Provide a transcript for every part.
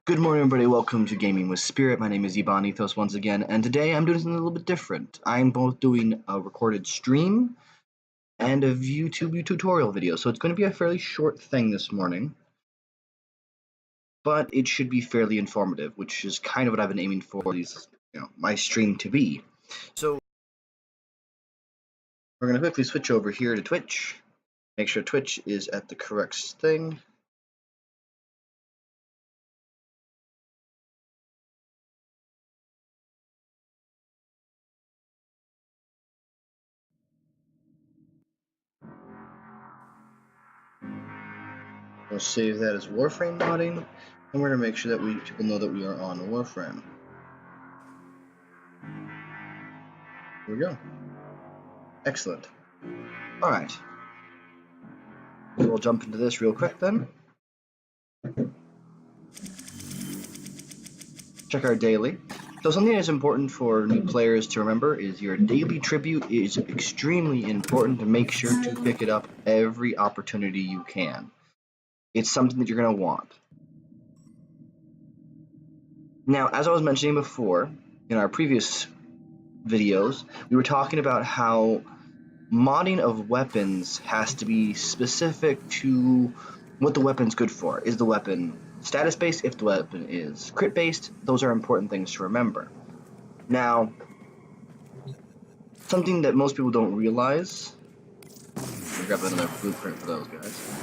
Good morning, everybody. Welcome to Gaming with Spirit. My name is Iban Ethos once again, and today I'm doing something a little bit different. I'm both doing a recorded stream and a YouTube tutorial video, so it's going to be a fairly short thing this morning, but it should be fairly informative, which is kind of what I've been aiming for my stream to be. So we're going to quickly switch over here to Twitch. Make sure Twitch is at the correct thing. We'll save that as Warframe modding, and we're going to make sure that people know that we are on Warframe. Here we go. Excellent. Alright. We'll jump into this real quick then. Check our daily. So something that's important for new players to remember is your daily tribute is extremely important to make sure to pick it up every opportunity you can. It's something that you're going to want. Now, as I was mentioning before, in our previous videos, we were talking about how modding of weapons has to be specific to what the weapon's good for. Is the weapon status based? If the weapon is crit based, those are important things to remember. Now, something that most people don't realize, I'll grab another blueprint for those guys.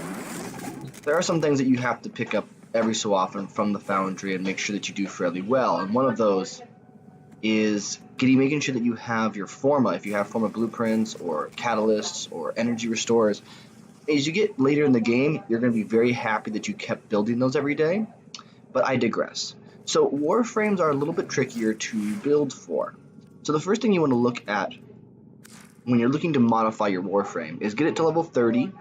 There are some things that you have to pick up every so often from the foundry and make sure that you do fairly well, and one of those is making sure that you have your forma. If you have forma blueprints or catalysts or energy restorers, as you get later in the game, you're going to be very happy that you kept building those every day, but I digress. So warframes are a little bit trickier to build for. So the first thing you want to look at when you're looking to modify your warframe is get it to level 30,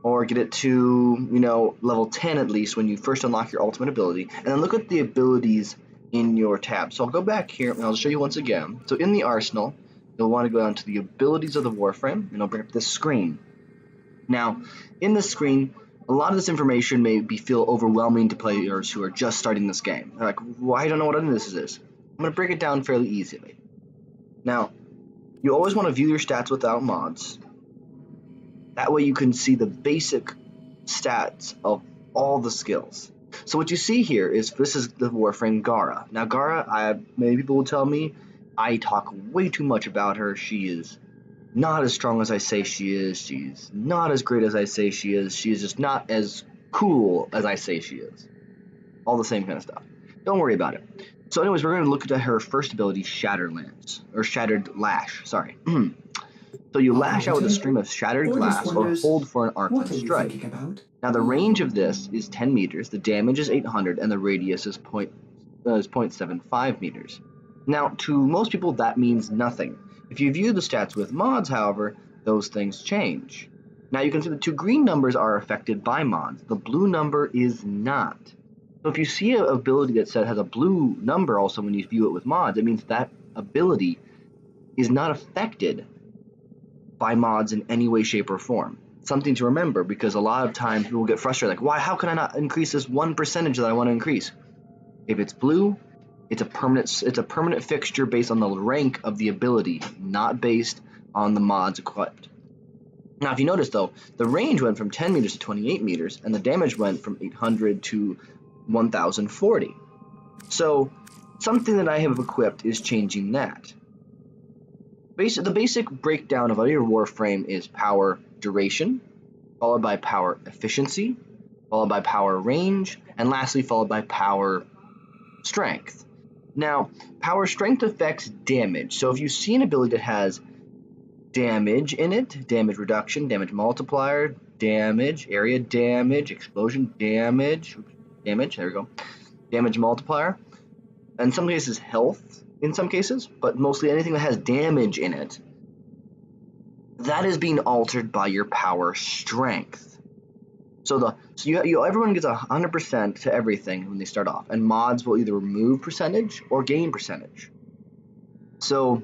or get it to, level 10 at least when you first unlock your ultimate ability, and then look at the abilities in your tab. So I'll go back here and I'll show you once again. So in the arsenal, you'll want to go down to the abilities of the warframe, and I'll bring up this screen. Now, in this screen, a lot of this information may feel overwhelming to players who are just starting this game. They're like, well, I don't know what any of this is. I'm going to break it down fairly easily. Now, you always want to view your stats without mods. That way you can see the basic stats of all the skills. So what you see here is this is the warframe Gara. Now Gara, many people will tell me I talk way too much about her. She is not as strong as I say she is. She's not as great as I say she is. She is just not as cool as I say she is. All the same kind of stuff. Don't worry about it. So anyways, we're going to look at her first ability, Shattered Lash, sorry. So you lash out with a stream of shattered glass or hold for an arcing strike. Now the range of this is 10 meters, the damage is 800, and the radius is 0.75 meters. Now to most people that means nothing. If you view the stats with mods, however, those things change. Now you can see the two green numbers are affected by mods. The blue number is not. So if you see an ability that has a blue number also when you view it with mods, it means that ability is not affected by mods in any way, shape, or form. Something to remember, because a lot of times people get frustrated, like, why, how can I not increase this 1% that I want to increase? If it's blue, it's a permanent fixture based on the rank of the ability, not based on the mods equipped. Now, if you notice though, the range went from 10 meters to 28 meters, and the damage went from 800 to 1040. So something that I have equipped is changing that. The basic breakdown of your warframe is power duration, followed by power efficiency, followed by power range, and lastly followed by power strength. Now, power strength affects damage. So if you see an ability that has damage in it, damage reduction, damage multiplier, damage, area damage, explosion damage, there we go, damage multiplier, in some cases health, in some cases, but mostly anything that has damage in it, that is being altered by your power strength. So everyone gets 100% to everything when they start off, and mods will either remove percentage or gain percentage. So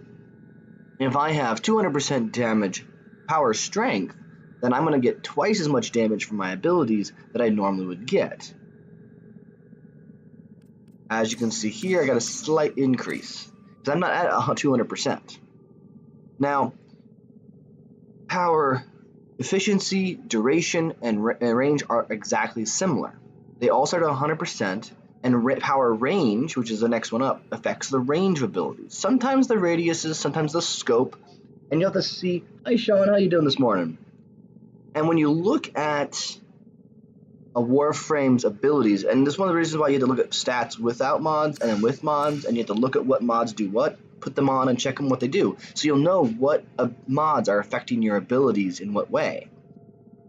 if I have 200% damage power strength, then I'm going to get twice as much damage from my abilities that I normally would get. As you can see here, I got a slight increase because I'm not at 200%. Now, power efficiency, duration, and range are exactly similar. They all start at 100%, and power range, which is the next one up, affects the range of abilities. Sometimes the radiuses, sometimes the scope, and you have to see, hi Sean, how you doing this morning? And when you look at a Warframe's abilities, and this is one of the reasons why you have to look at stats without mods and then with mods, and you have to look at what mods do what, put them on and check them what they do, so you'll know what mods are affecting your abilities in what way.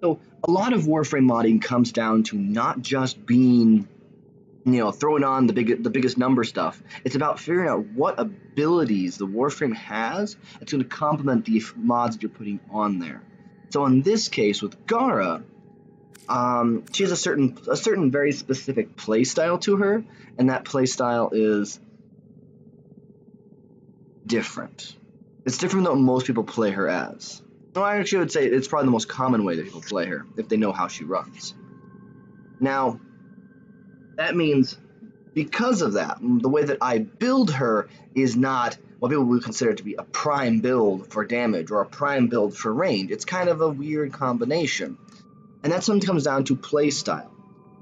So a lot of Warframe modding comes down to not just being, throwing on the biggest number stuff. It's about figuring out what abilities the Warframe has that's going to complement the mods that you're putting on there. So in this case with Gara, she has a certain very specific playstyle to her, and that playstyle is different. It's different than what most people play her as. No, I actually would say it's probably the most common way that people play her, if they know how she runs. Now, that means because of that, the way that I build her is not what people would consider to be a prime build for damage or a prime build for range. It's kind of a weird combination. And that sometimes comes down to play style.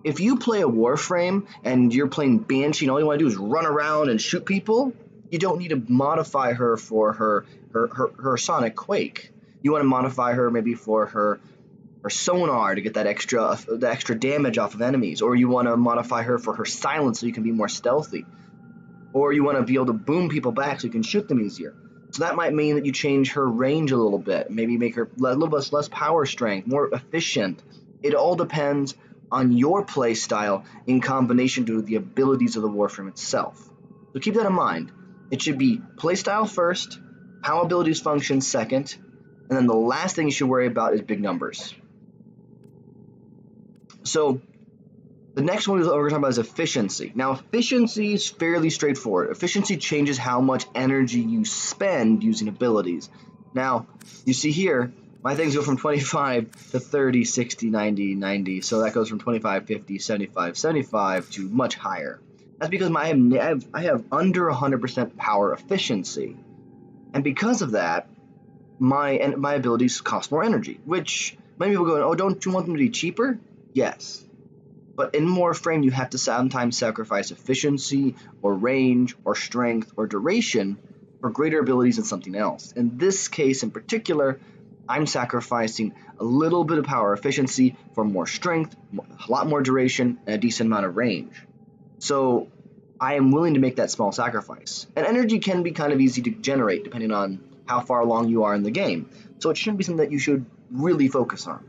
If you play a Warframe and you're playing Banshee and all you want to do is run around and shoot people, you don't need to modify her for her Sonic Quake. You want to modify her maybe for her sonar to get that extra damage off of enemies, or you want to modify her for her silence so you can be more stealthy, or you want to be able to boom people back so you can shoot them easier. So that might mean that you change her range a little bit, maybe make her a little bit less power strength, more efficient. It all depends on your play style in combination to the abilities of the Warframe itself. So keep that in mind. It should be play style first, how abilities function second, and then the last thing you should worry about is big numbers. So the next one we're going to talk about is efficiency. Now, efficiency is fairly straightforward. Efficiency changes how much energy you spend using abilities. Now, you see here, my things go from 25 to 30, 60, 90, 90. So that goes from 25, 50, 75, 75 to much higher. That's because I have under 100% power efficiency. And because of that, my abilities cost more energy, which many people go, oh, don't you want them to be cheaper? Yes. But in Warframe, you have to sometimes sacrifice efficiency, or range, or strength, or duration for greater abilities than something else. In this case in particular, I'm sacrificing a little bit of power efficiency for more strength, a lot more duration, and a decent amount of range. So I am willing to make that small sacrifice. And energy can be kind of easy to generate depending on how far along you are in the game. So it shouldn't be something that you should really focus on.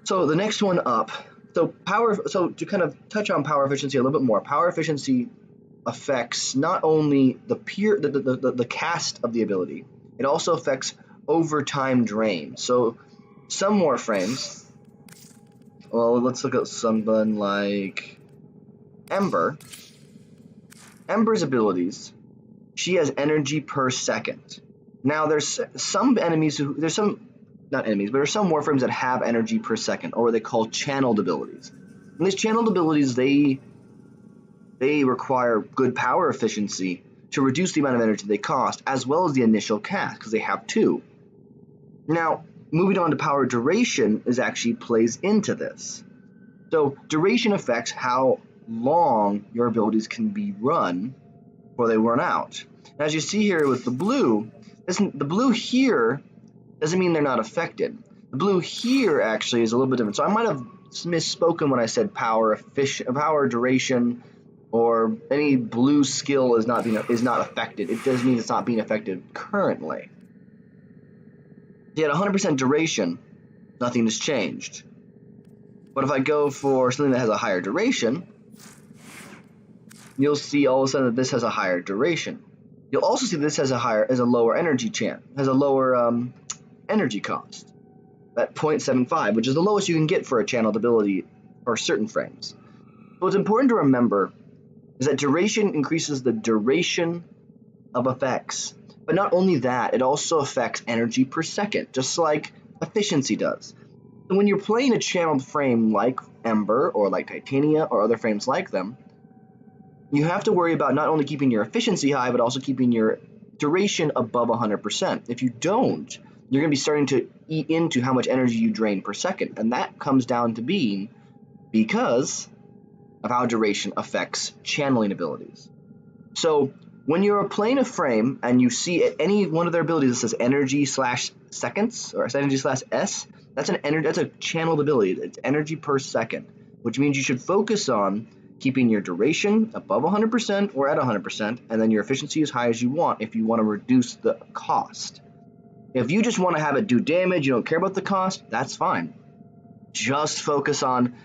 So the next one up, so to kind of touch on power efficiency a little bit more, power efficiency affects not only the cast of the ability, it also affects overtime drain. So some Warframes, well, let's look at someone like Ember. Ember's abilities, she has energy per second. Now there's some enemies there's some Warframes that have energy per second, or what they call channeled abilities. And these channeled abilities, they require good power efficiency to reduce the amount of energy they cost, as well as the initial cast, because they have two. Now, moving on to power duration actually plays into this. So duration affects how long your abilities can be run before they run out. And as you see here with the blue here doesn't mean they're not affected. The blue here actually is a little bit different. So I might have misspoken when I said power duration, or any blue skill is not affected. It does mean it's not being affected currently. At 100% duration, nothing has changed. But if I go for something that has a higher duration, you'll see all of a sudden that this has a higher duration. You'll also see this has a lower energy energy cost, at 0.75, which is the lowest you can get for a channeled ability for certain frames. What's important to remember is that duration increases the duration of effects. But not only that, it also affects energy per second, just like efficiency does. So when you're playing a channeled frame like Ember or like Titania or other frames like them, you have to worry about not only keeping your efficiency high, but also keeping your duration above 100%. If you don't, you're going to be starting to eat into how much energy you drain per second, and that comes down to being because of how duration affects channeling abilities. So when you're playing a frame and you see at any one of their abilities that says energy/seconds or energy/s, that's a channeled ability. It's energy per second, which means you should focus on keeping your duration above 100% or at 100%, and then your efficiency as high as you want if you want to reduce the cost. If you just want to have it do damage, you don't care about the cost, that's fine. Just focus on,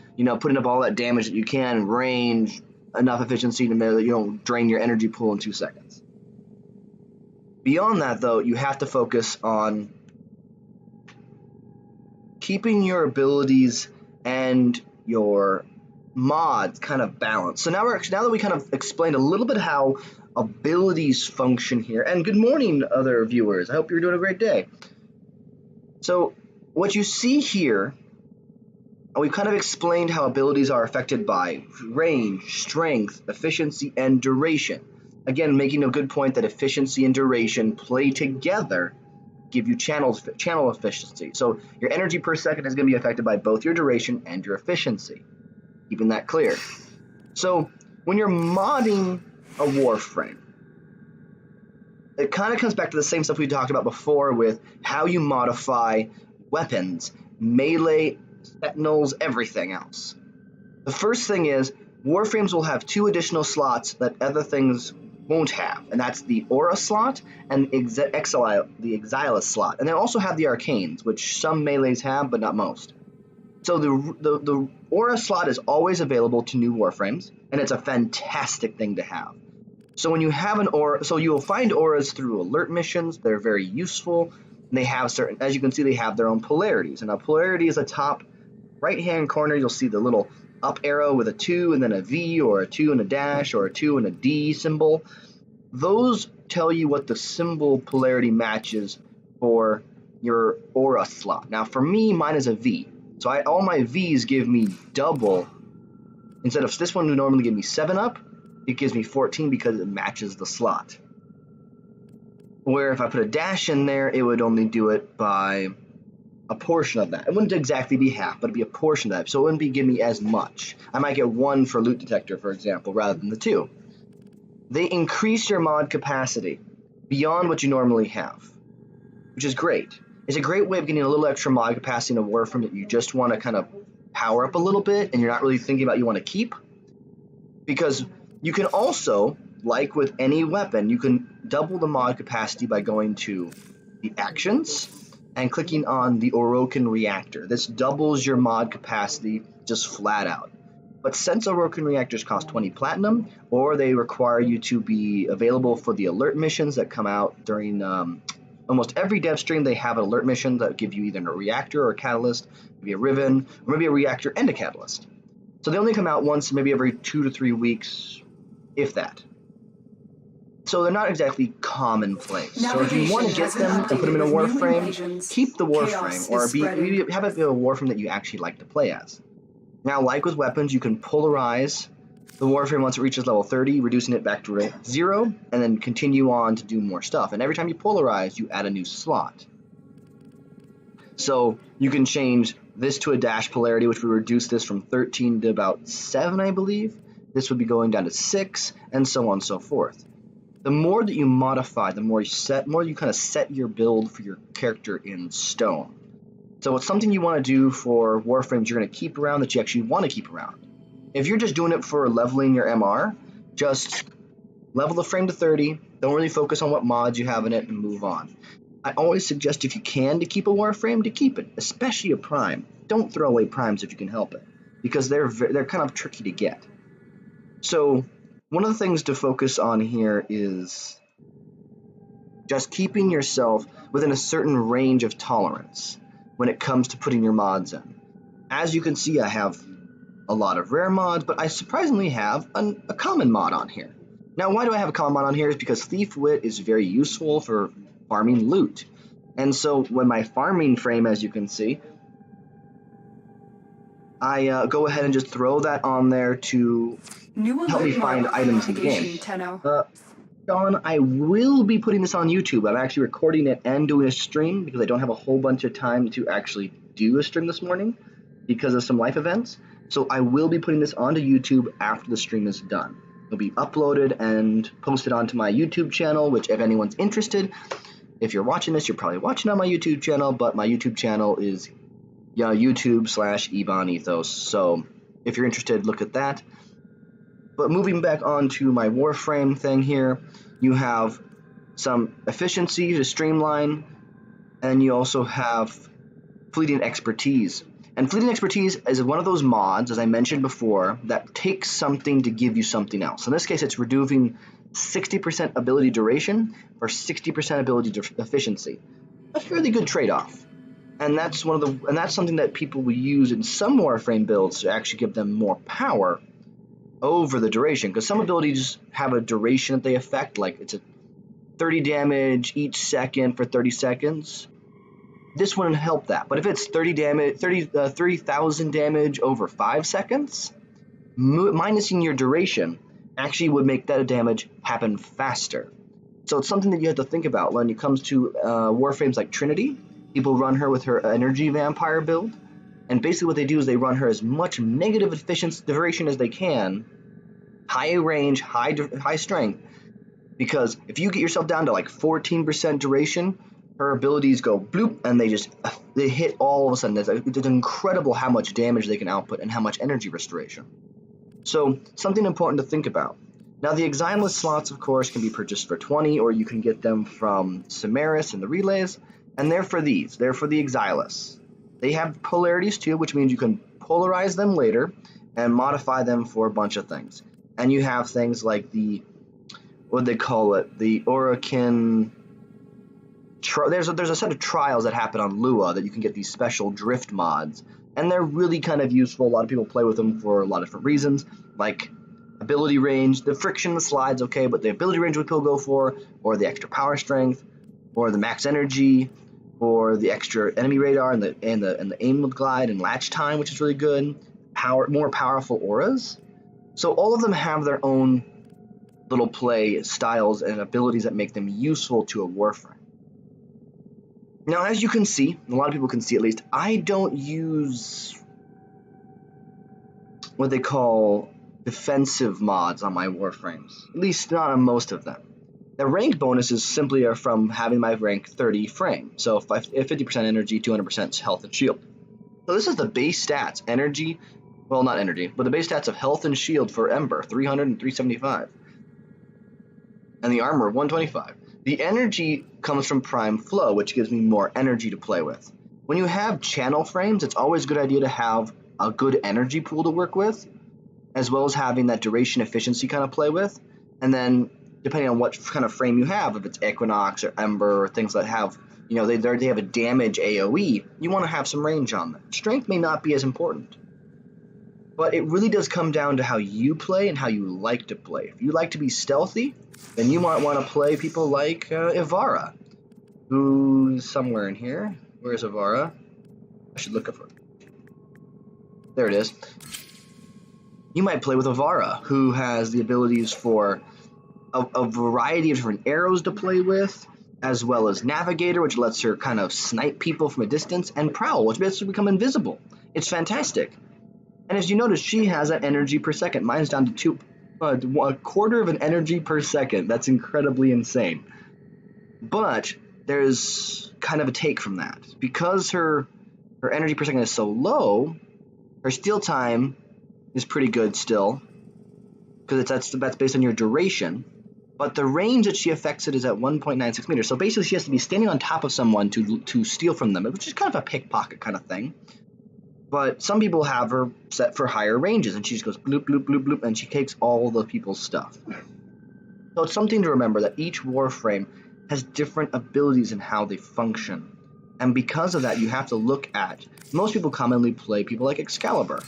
putting up all that damage that you can, range, enough efficiency to make that you don't drain your energy pool in 2 seconds. Beyond that, though, you have to focus on keeping your abilities and your mods kind of balanced. So now that we kind of explained a little bit how abilities function here, and good morning, other viewers. I hope you're doing a great day. So what you see here, we've kind of explained how abilities are affected by range, strength, efficiency, and duration. Again, making a good point that efficiency and duration play together, give you channel efficiency. So your energy per second is going to be affected by both your duration and your efficiency. Keeping that clear. So when you're modding a Warframe, it kind of comes back to the same stuff we talked about before with how you modify weapons, melee, sentinels, everything else. The first thing is Warframes will have 2 additional slots that other things won't have, and that's the Aura slot and the Exilis slot. And they also have the Arcanes, which some melees have, but not most. So the Aura slot is always available to new Warframes, and it's a fantastic thing to have. So when you have an Aura, so you will find Auras through alert missions. They're very useful. And they have certain, as you can see, they have their own polarities. And a polarity is the top right-hand corner. You'll see the little up arrow with a 2 and then a V or a 2 and a dash or a 2 and a D symbol. Those tell you what the symbol polarity matches for your Aura slot. Now for me, mine is a V. So all my V's give me double. Instead of this one would normally give me 7 up, it gives me 14 because it matches the slot. Where if I put a dash in there, it would only do it by a portion of that. It wouldn't exactly be half, but it'd be a portion of that. So it wouldn't give me as much. I might get 1 for loot detector, for example, rather than the 2. They increase your mod capacity beyond what you normally have, which is great. It's a great way of getting a little extra mod capacity in a Warframe that you just want to kind of power up a little bit and you're not really thinking about you want to keep. Because you can also, like with any weapon, you can double the mod capacity by going to the actions and clicking on the Orokin reactor. This doubles your mod capacity just flat out. But since Orokin reactors cost 20 platinum, or they require you to be available for the alert missions that come out during almost every dev stream, they have an alert mission that give you either a reactor or a catalyst, maybe a Riven, or maybe a reactor and a catalyst. So they only come out once, maybe every 2 to 3 weeks, if that. So they're not exactly commonplace. So if you want to get them and put them in a Warframe, keep the Warframe, or have it be a Warframe that you actually like to play as. Now, like with weapons, you can polarize the Warframe once it reaches level 30, reducing it back to 0, and then continue on to do more stuff. And every time you polarize, you add a new slot. So you can change this to a dash polarity, which would reduce this from 13 to about 7, I believe. This would be going down to 6, and so on and so forth. The more that you modify, the more you kind of set your build for your character in stone. So it's something you want to do for Warframes you're going to keep around that you actually want to keep around. If you're just doing it for leveling your MR, just level the frame to 30, don't really focus on what mods you have in it, and move on. I always suggest if you can to keep a Warframe, to keep it, especially a Prime. Don't throw away Primes if you can help it, because they're kind of tricky to get. So one of the things to focus on here is just keeping yourself within a certain range of tolerance when it comes to putting your mods in. As you can see, I have a lot of rare mods, but I surprisingly have a common mod on here. Now, why do I have a common mod on here? Is because Thief Wit is very useful for farming loot. And so when my farming frame, as you can see, I go ahead and just throw that on there to help me find items in the game. Sean, I will be putting this on YouTube. I'm actually recording it and doing a stream because I don't have a whole bunch of time to actually do a stream this morning because of some life events. So I will be putting this onto YouTube after the stream is done. It'll be uploaded and posted onto my YouTube channel, which if anyone's interested, if you're watching this, you're probably watching on my YouTube channel, but my YouTube channel is YouTube/EbonEthos. So if you're interested, look at that. But moving back onto my Warframe thing here, you have some efficiency to streamline, and you also have fleeting expertise. And fleeting expertise is one of those mods, as I mentioned before, that takes something to give you something else. In this case, it's reducing 60% ability duration for 60% ability efficiency. A fairly good trade-off. And that's something that people will use in some Warframe builds to actually give them more power over the duration, because some abilities have a duration that they affect, like it's a 30 damage each second for 30 seconds. This wouldn't help that, but if it's 30,000 damage over 5 seconds, minusing your duration actually would make that damage happen faster. So it's something that you have to think about when it comes to Warframes like Trinity. People run her with her energy vampire build. And basically what they do is they run her as much negative efficiency duration as they can, high range, high strength, because if you get yourself down to like 14% duration, her abilities go bloop, and they hit all of a sudden. It's incredible how much damage they can output and how much energy restoration. So something important to think about. Now the Exilus slots, of course, can be purchased for 20, or you can get them from Samaris and the relays, and they're for these. They're for the Exilus. They have polarities too, which means you can polarize them later and modify them for a bunch of things. And you have things like the, what they call it, the Orokin. There's a set of trials that happen on Lua that you can get these special drift mods, and they're really kind of useful. A lot of people play with them for a lot of different reasons, like ability range. The friction, the slide's okay, but the ability range would go for, or the extra power strength, or the max energy, or the extra enemy radar and the aim with glide and latch time, which is really good. More powerful auras. So all of them have their own little play styles and abilities that make them useful to a Warframe. Now, as you can see, a lot of people can see at least, I don't use what they call defensive mods on my Warframes. At least not on most of them. The rank bonuses simply are from having my rank 30 frame. So if 50% energy, 200% health and shield. So this is the base stats, energy, well not energy, but the base stats of health and shield for Ember, 300 and 375. And the armor, 125. The energy comes from Prime Flow, which gives me more energy to play with. When you have channel frames, it's always a good idea to have a good energy pool to work with, as well as having that duration efficiency kind of play with. And then, depending on what kind of frame you have, if it's Equinox or Ember or things that have, they have a damage AoE, you want to have some range on them. Strength may not be as important. But it really does come down to how you play and how you like to play. If you like to be stealthy, then you might want to play people like Ivara, who's somewhere in here. Where's Ivara? I should look up her. There it is. You might play with Ivara, who has the abilities for a variety of different arrows to play with, as well as Navigator, which lets her kind of snipe people from a distance, and Prowl, which makes her become invisible. It's fantastic. And as you notice, she has an energy per second. Mine's down to a quarter of an energy per second. That's incredibly insane. But there's kind of a take from that. Because her energy per second is so low, her steal time is pretty good still, because that's based on your duration. But the range that she affects it is at 1.96 meters. So basically she has to be standing on top of someone to steal from them, which is kind of a pickpocket kind of thing. But some people have her set for higher ranges, and she just goes bloop, bloop, bloop, bloop, and she takes all the people's stuff. So it's something to remember that each Warframe has different abilities in how they function. And because of that, you have to look at, most people commonly play people like Excalibur.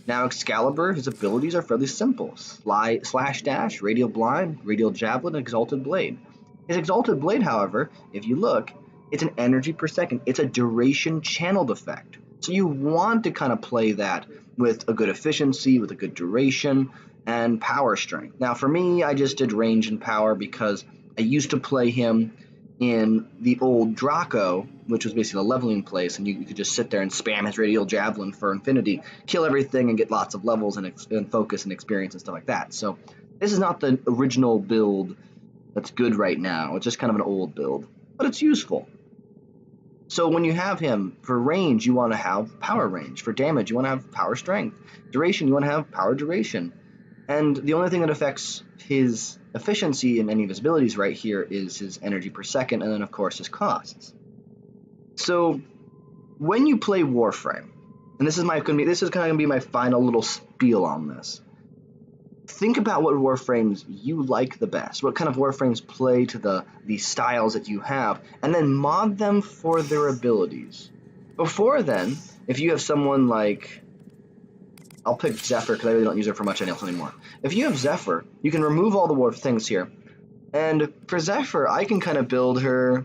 Now Excalibur, his abilities are fairly simple. Slash dash, radial blind, radial javelin, and exalted blade. His exalted blade, however, if you look, it's an energy per second. It's a duration channeled effect. So you want to kind of play that with a good efficiency, with a good duration, and power strength. Now for me, I just did range and power because I used to play him in the old Draco, which was basically a leveling place, and you could just sit there and spam his radial javelin for infinity, kill everything, and get lots of levels and focus and experience and stuff like that. So this is not the original build that's good right now. It's just kind of an old build, but it's useful. So when you have him, for range, you want to have power range. For damage, you want to have power strength. Duration, you want to have power duration. And the only thing that affects his efficiency in any of his abilities right here is his energy per second, and then of course his costs. So when you play Warframe, and this is kind of gonna be my final little spiel on this. Think about what Warframes you like the best, what kind of Warframes play to the styles that you have, and then mod them for their abilities. Before then, if you have someone like, I'll pick Zephyr because I really don't use her for much else anymore. If you have Zephyr, you can remove all the Warp things here, and for Zephyr, I can kind of build her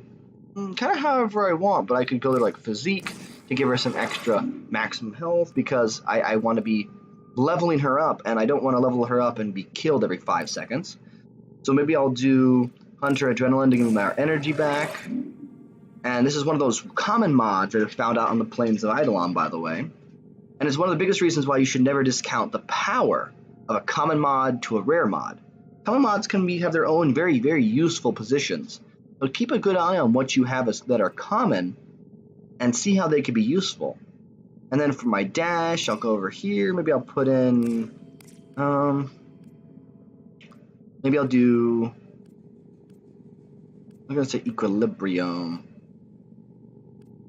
kind of however I want, but I could build her like Physique to give her some extra maximum health because I want to be leveling her up, and I don't want to level her up and be killed every 5 seconds. So maybe I'll do Hunter Adrenaline to give me my energy back. And this is one of those common mods that I found out on the plains of Eidolon, by the way. And it's one of the biggest reasons why you should never discount the power of a common mod to a rare mod. Common mods can have their own very, very useful positions. So keep a good eye on what you have that are common and see how they could be useful. And then for my dash, I'll go over here. Maybe I'll put in, maybe I'll do, I'm going to say Equilibrium.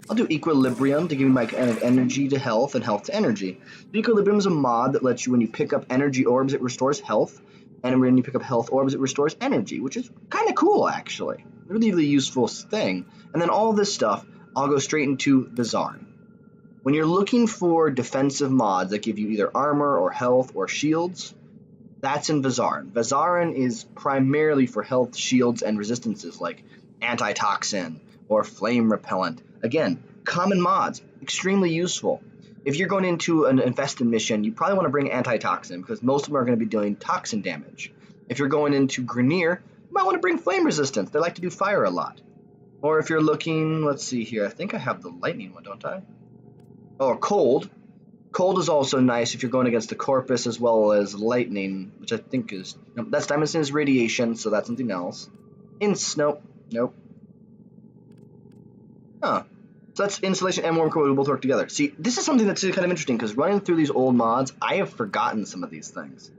I'll do Equilibrium to give me my energy to health and health to energy. Equilibrium is a mod that lets you, when you pick up energy orbs, it restores health. And when you pick up health orbs, it restores energy, which is kind of cool, actually. Really, really useful thing. And then all this stuff, I'll go straight into Vizarn. When you're looking for defensive mods that give you either armor or health or shields, that's in Vizarn. Vizarn is primarily for health, shields, and resistances like antitoxin or flame repellent. Again, common mods, extremely useful. If you're going into an infested mission, you probably want to bring antitoxin because most of them are going to be doing toxin damage. If you're going into Grineer, you might want to bring flame resistance. They like to do fire a lot. Or if you're looking, let's see here, I think I have the lightning one, don't I? Oh, cold. Cold is also nice if you're going against the Corpus as well as lightning, which I think is, no, that's Diamond's radiation, so that's something else. Nope. Huh. So that's Installation and Warm Core will both work together. See, this is something that's kind of interesting because running through these old mods, I have forgotten some of these things.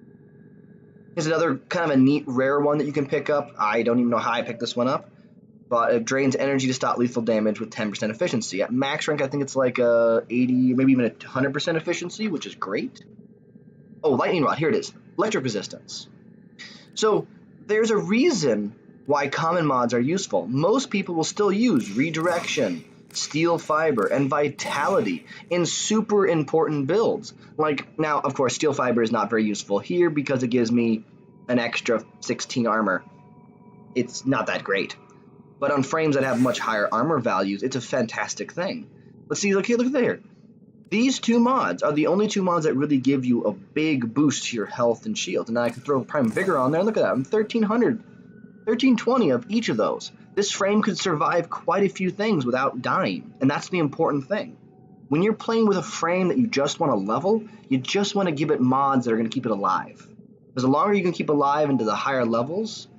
Here's another kind of a neat rare one that you can pick up. I don't even know how I picked this one up. But it drains energy to stop lethal damage with 10% efficiency. At max rank, I think it's like 80, maybe even 100% efficiency, which is great. Oh, Lightning Rod, here it is. Electric resistance. So there's a reason why common mods are useful. Most people will still use Redirection, Steel Fiber, and Vitality in super important builds. Like, now, of course, Steel Fiber is not very useful here because it gives me an extra 16 armor. It's not that great. But on frames that have much higher armor values, it's a fantastic thing. Let's see, look there. These two mods are the only two mods that really give you a big boost to your health and shield. And then I can throw Prime Vigor on there. Look at that, I'm 1300, 1320 of each of those. This frame could survive quite a few things without dying, and that's the important thing. When you're playing with a frame that you just want to level, you just want to give it mods that are going to keep it alive. Because the longer you can keep alive into the higher levels,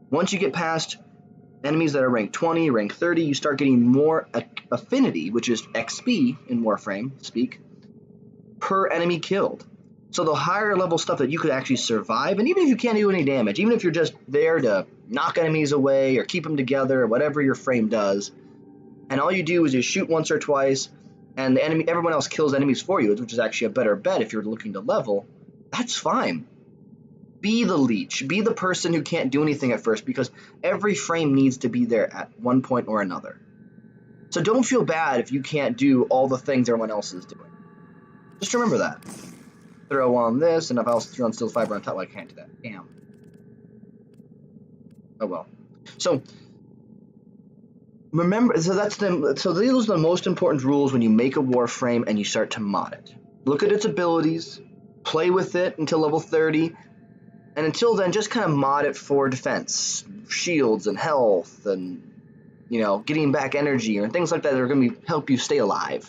once you get past enemies that are rank 20, rank 30, you start getting more affinity, which is XP in Warframe speak, per enemy killed. So the higher level stuff that you could actually survive, and even if you can't do any damage, even if you're just there to knock enemies away or keep them together or whatever your frame does, and all you do is just shoot once or twice, and everyone else kills enemies for you, which is actually a better bet if you're looking to level, that's fine. Be the leech. Be the person who can't do anything at first because every frame needs to be there at one point or another. So don't feel bad if you can't do all the things everyone else is doing. Just remember that. Throw on this, and if I was throw on Steel Fiber on top, I can't do that. Damn. Oh well. So, Remember, so those are the most important rules when you make a Warframe and you start to mod it. Look at its abilities, play with it until level 30, and until then, just kind of mod it for defense, shields and health, and getting back energy and things like that are going to help you stay alive.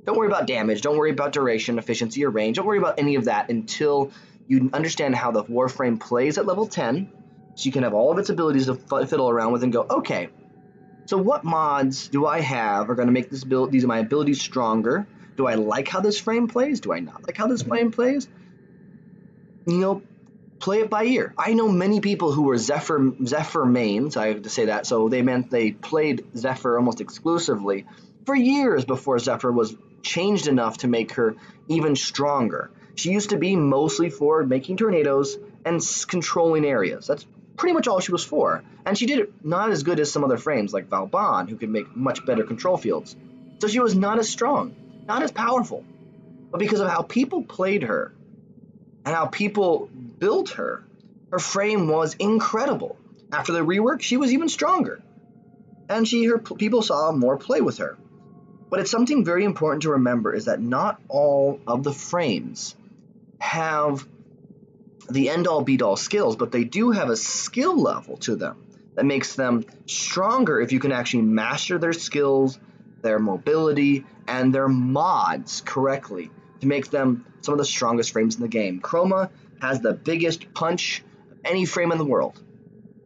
Don't worry about damage. Don't worry about duration, efficiency, or range. Don't worry about any of that until you understand how the Warframe plays at level 10, so you can have all of its abilities to fiddle around with and go, okay, so what mods do I have are going to make these my abilities stronger? Do I like how this frame plays? Do I not like how this frame plays? Play it by ear. I know many people who were Zephyr mains, I have to say that, so they meant they played Zephyr almost exclusively for years before Zephyr was changed enough to make her even stronger. She used to be mostly for making tornadoes and controlling areas. That's pretty much all she was for. And she did it not as good as some other frames like Vauban, who could make much better control fields. So she was not as strong, not as powerful. But because of how people played her and how people built her frame was incredible. After the rework, she was even stronger. And people saw more play with her. But it's something very important to remember is that not all of the frames have the end-all be-all skills, but they do have a skill level to them that makes them stronger if you can actually master their skills, their mobility, and their mods correctly to make them some of the strongest frames in the game. Chroma has the biggest punch of any frame in the world.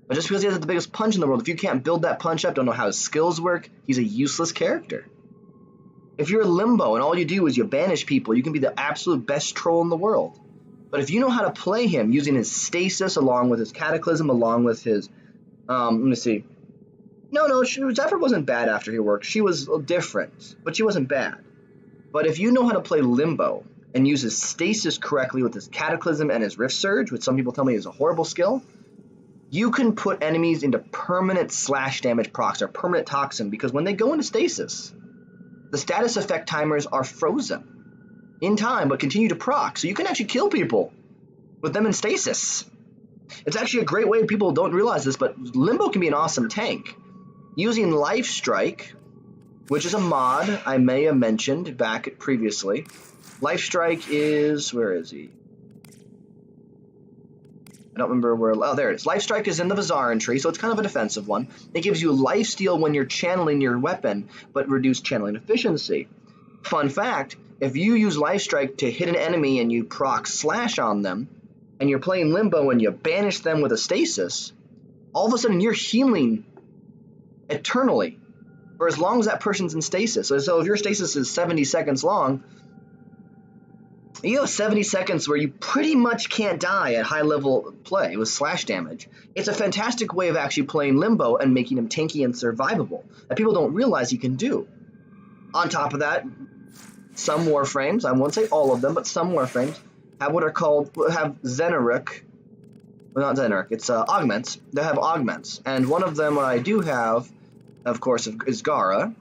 But just because he has the biggest punch in the world, if you can't build that punch up, don't know how his skills work, he's a useless character. If you're Limbo and all you do is you banish people, you can be the absolute best troll in the world. But if you know how to play him using his stasis along with his cataclysm, along with his, let me see. No, Zephyr wasn't bad after he worked. She was different, but she wasn't bad. But if you know how to play Limbo and use his stasis correctly with his cataclysm and his rift surge, which some people tell me is a horrible skill, you can put enemies into permanent slash damage procs or permanent toxin, because when they go into stasis, the status effect timers are frozen in time but continue to proc, so you can actually kill people with them in stasis. It's actually a great way. People don't realize this, but Limbo can be an awesome tank. Using Life Strike, which is a mod I may have mentioned back previously. Life Strike is, where is he? I don't remember where, oh, there it is. Life Strike is in the Vizarin tree, so it's kind of a defensive one. It gives you life steal when you're channeling your weapon, but reduced channeling efficiency. Fun fact, if you use Life Strike to hit an enemy and you proc slash on them, and you're playing Limbo and you banish them with a stasis, all of a sudden you're healing eternally for as long as that person's in stasis. So if your stasis is 70 seconds long, you have 70 seconds where you pretty much can't die at high level play with slash damage. It's a fantastic way of actually playing Limbo and making him tanky and survivable that people don't realize you can do. On top of that, some Warframes, I won't say all of them, but some Warframes have what are called, have Xenoric, well, not Xenoric, it's augments. They have augments, and one of them I do have, of course, is Gara.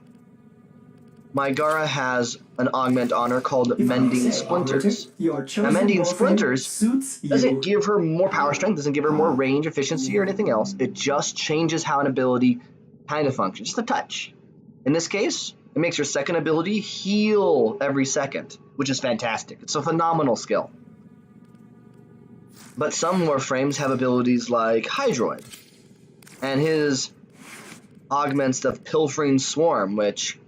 My Gara has an augment on her called Mending Splinters. Now, Mending Splinters doesn't give her more power strength, doesn't give her more range, efficiency, or anything else. It just changes how an ability kind of functions, just a touch. In this case, it makes her second ability heal every second, which is fantastic. It's a phenomenal skill. But some Warframes have abilities like Hydroid, and his augments the Pilfering Swarm, which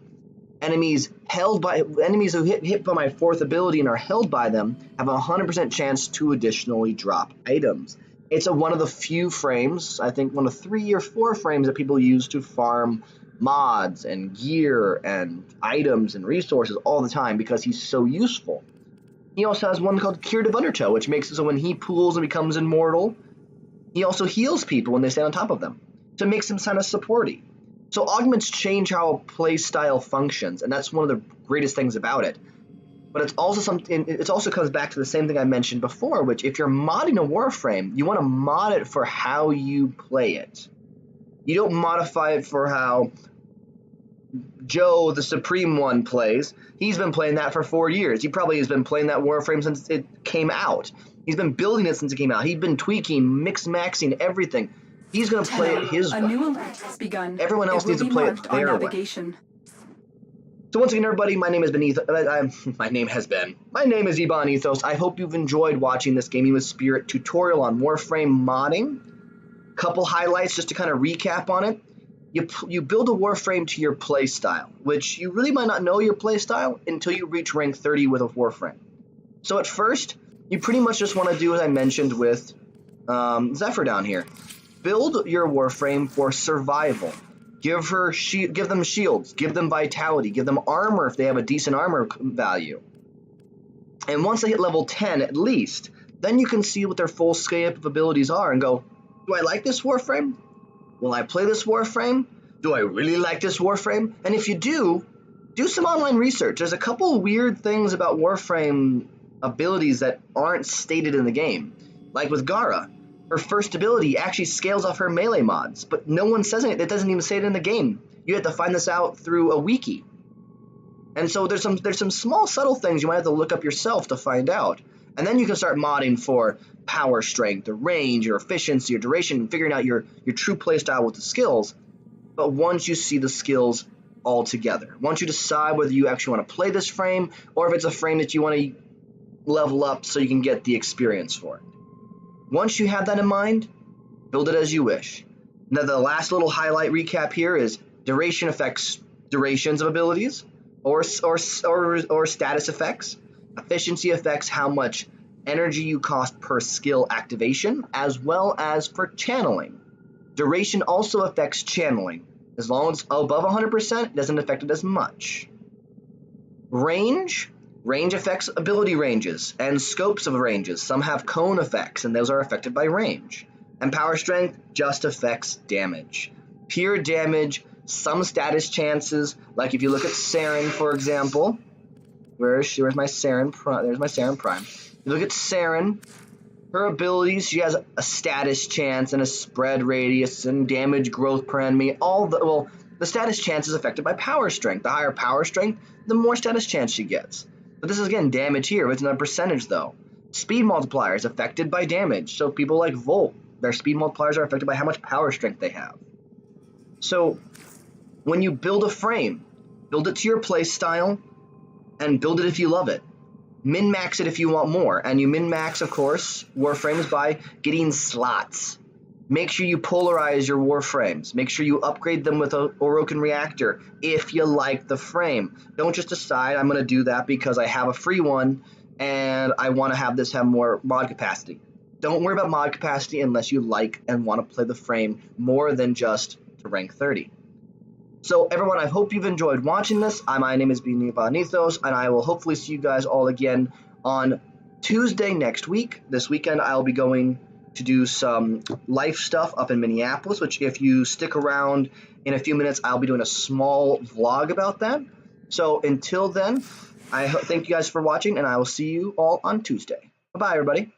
enemies who hit by my fourth ability and are held by them have a 100% chance to additionally drop items. It's one of the few frames, I think one of 3 or 4 frames that people use to farm mods and gear and items and resources all the time because he's so useful. He also has one called Curative Undertow, which makes it so when he pools and becomes immortal, he also heals people when they stand on top of them. So it makes him kind of supporty. So augments change how play style functions, and that's one of the greatest things about it. But it's also something. It also comes back to the same thing I mentioned before, which if you're modding a Warframe, you want to mod it for how you play it. You don't modify it for how Joe, the Supreme One, plays. He's been playing that for 4 years. He probably has been playing that Warframe since it came out. He's been building it since it came out. He's been tweaking, mix-maxing everything. He's going to play it his A way. new alert has begun. Everyone else needs to play it their way. Navigation. So once again, everybody, my name has been my name is Ebon Ethos. I hope you've enjoyed watching this Gaming with Spirit tutorial on Warframe modding. Couple highlights just to kind of recap on it. You build a Warframe to your playstyle, which you really might not know your playstyle until you reach rank 30 with a Warframe. So at first, you pretty much just want to do as I mentioned with Zephyr down here. Build your Warframe for survival. Give them shields, give them vitality, give them armor if they have a decent armor value. And once they hit level 10 at least, then you can see what their full scale of abilities are and go, do I like this Warframe? Will I play this Warframe? Do I really like this Warframe? And if you do some online research. There's a couple weird things about Warframe abilities that aren't stated in the game. Like with Gara. Her first ability actually scales off her melee mods, but no one says it. It doesn't even say it in the game. You have to find this out through a wiki. And so there's some small subtle things you might have to look up yourself to find out. And then you can start modding for power strength, or range, or efficiency, or duration, and figuring out your true playstyle with the skills. But once you see the skills all together, once you decide whether you actually want to play this frame, or if it's a frame that you want to level up so you can get the experience for it. Once you have that in mind, build it as you wish. Now the last little highlight recap here is duration affects durations of abilities or status effects. Efficiency affects how much energy you cost per skill activation, as well as for channeling. Duration also affects channeling. As long as it's above 100%, it doesn't affect it as much. Range affects ability ranges and scopes of ranges. Some have cone effects, and those are affected by range. And power strength just affects damage. Pure damage, some status chances, like if you look at Saren, for example. Where's my Saren Prime? There's my Saren Prime. You look at Saren, her abilities, she has a status chance and a spread radius and damage growth per enemy. The status chance is affected by power strength. The higher power strength, the more status chance she gets. But this is, again, damage here. It's not a percentage, though. Speed multiplier is affected by damage. So people like Volt, their speed multipliers are affected by how much power strength they have. So when you build a frame, build it to your play style and build it if you love it. Min-max it if you want more. And you min-max, of course, Warframes by getting slots. Make sure you polarize your Warframes. Make sure you upgrade them with a Orokin reactor if you like the frame. Don't just decide I'm going to do that because I have a free one and I want to have this have more mod capacity. Don't worry about mod capacity unless you like and want to play the frame more than just to rank 30. So everyone, I hope you've enjoyed watching this. My name is Ebon Ethos, and I will hopefully see you guys all again on Tuesday next week. This weekend I'll be going to do some life stuff up in Minneapolis, which if you stick around in a few minutes, I'll be doing a small vlog about that. So until then, I thank you guys for watching, and I will see you all on Tuesday. Bye-bye, everybody.